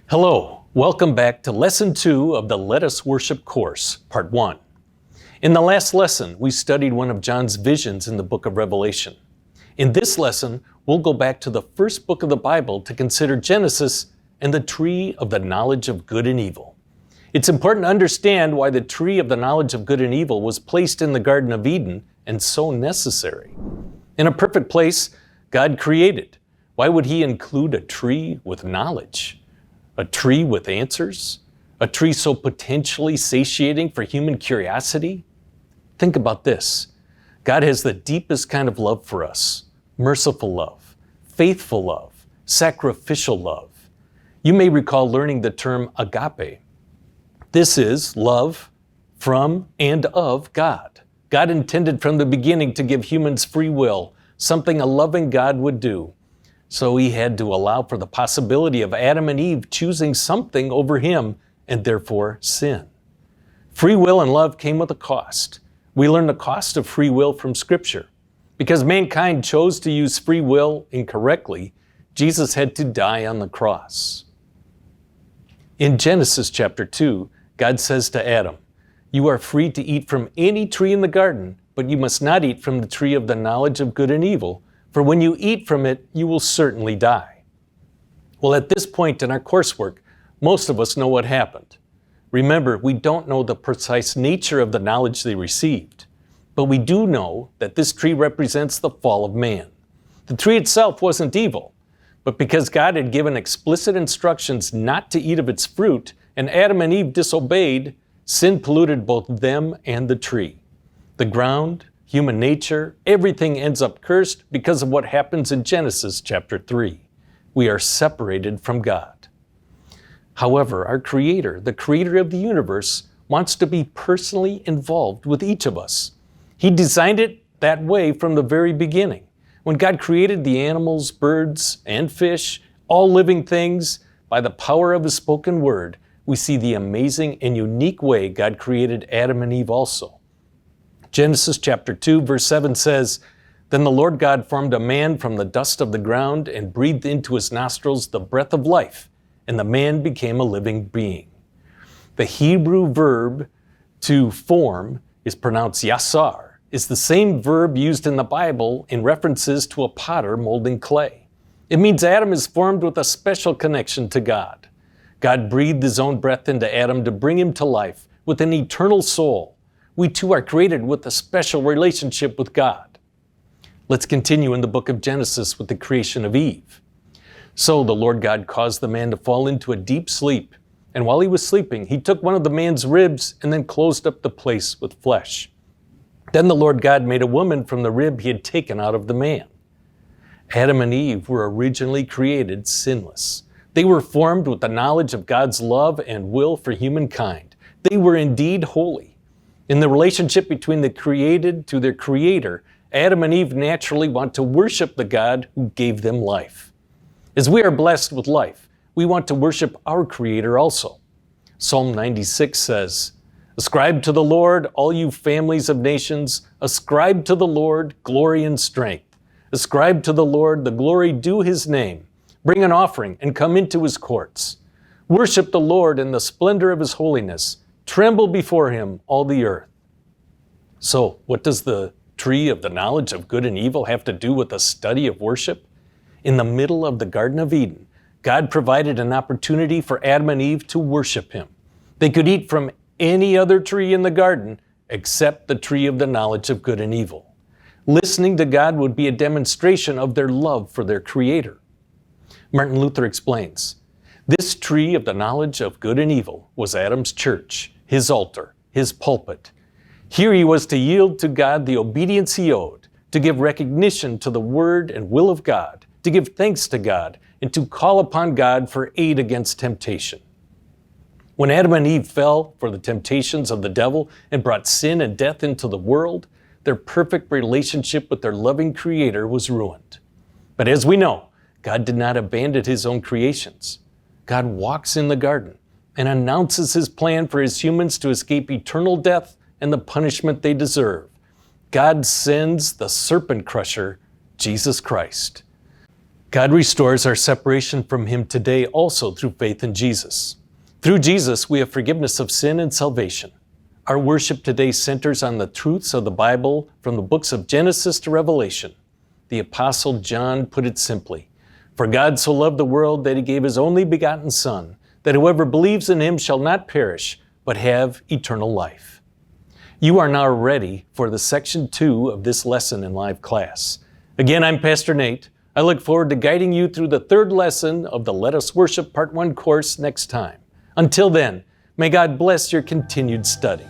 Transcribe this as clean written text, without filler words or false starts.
Hello, welcome back to Lesson 2 of the Let Us Worship course, Part 1. In the last lesson, we studied one of John's visions in the book of Revelation. In this lesson, we'll go back to the first book of the Bible to consider Genesis and the tree of the knowledge of good and evil. It's important to understand why the tree of the knowledge of good and evil was placed in the Garden of Eden and so necessary. In a perfect place, God created. Why would He include a tree with knowledge? A tree with answers? A tree so potentially satiating for human curiosity? Think about this. God has the deepest kind of love for us. Merciful love, faithful love, sacrificial love. You may recall learning the term agape. This is love from and of God. God intended from the beginning to give humans free will, something a loving God would do. So He had to allow for the possibility of Adam and Eve choosing something over Him and therefore sin. Free will and love came with a cost. We learn the cost of free will from Scripture. Because mankind chose to use free will incorrectly, Jesus had to die on the cross. In Genesis chapter 2, God says to Adam, "You are free to eat from any tree in the garden, but you must not eat from the tree of the knowledge of good and evil, for when you eat from it, you will certainly die." Well, at this point in our coursework, most of us know what happened. Remember, we don't know the precise nature of the knowledge they received, but we do know that this tree represents the fall of man. The tree itself wasn't evil, but because God had given explicit instructions not to eat of its fruit, and Adam and Eve disobeyed, sin polluted both them and the tree. The ground, human nature, everything ends up cursed because of what happens in Genesis chapter 3. We are separated from God. However, our Creator, the Creator of the universe, wants to be personally involved with each of us. He designed it that way from the very beginning. When God created the animals, birds, and fish, all living things, by the power of His spoken word, we see the amazing and unique way God created Adam and Eve also. Genesis chapter 2, verse 7 says, "Then the Lord God formed a man from the dust of the ground and breathed into his nostrils the breath of life, and the man became a living being." The Hebrew verb to form is pronounced yasar. It's the same verb used in the Bible in references to a potter molding clay. It means Adam is formed with a special connection to God. God breathed His own breath into Adam to bring him to life with an eternal soul. We too are created with a special relationship with God. Let's continue in the book of Genesis with the creation of Eve. "So the Lord God caused the man to fall into a deep sleep, and while he was sleeping, He took one of the man's ribs and then closed up the place with flesh. Then the Lord God made a woman from the rib He had taken out of the man." Adam and Eve were originally created sinless. They were formed with the knowledge of God's love and will for humankind. They were indeed holy. In the relationship between the created to their Creator, Adam and Eve naturally want to worship the God who gave them life. As we are blessed with life, we want to worship our Creator also. Psalm 96 says, "Ascribe to the Lord, all you families of nations. Ascribe to the Lord glory and strength. Ascribe to the Lord the glory due His name. Bring an offering and come into His courts. Worship the Lord in the splendor of His holiness. Tremble before Him, all the earth." So, what does the tree of the knowledge of good and evil have to do with the study of worship? In the middle of the Garden of Eden, God provided an opportunity for Adam and Eve to worship Him. They could eat from any other tree in the garden except the tree of the knowledge of good and evil. Listening to God would be a demonstration of their love for their Creator. Martin Luther explains, "This tree of the knowledge of good and evil was Adam's church, his altar, his pulpit. Here he was to yield to God the obedience he owed, to give recognition to the word and will of God, to give thanks to God, and to call upon God for aid against temptation." When Adam and Eve fell for the temptations of the devil and brought sin and death into the world, their perfect relationship with their loving Creator was ruined. But as we know, God did not abandon His own creations. God walks in the garden and announces His plan for His humans to escape eternal death and the punishment they deserve. God sends the serpent crusher, Jesus Christ. God restores our separation from Him today also through faith in Jesus. Through Jesus, we have forgiveness of sin and salvation. Our worship today centers on the truths of the Bible from the books of Genesis to Revelation. The Apostle John put it simply, "For God so loved the world that He gave His only begotten Son, that whoever believes in Him shall not perish, but have eternal life." You are now ready for the section 2 of this lesson in live class. Again, I'm Pastor Nate. I look forward to guiding you through the third lesson of the Let Us Worship Part 1 course next time. Until then, may God bless your continued study.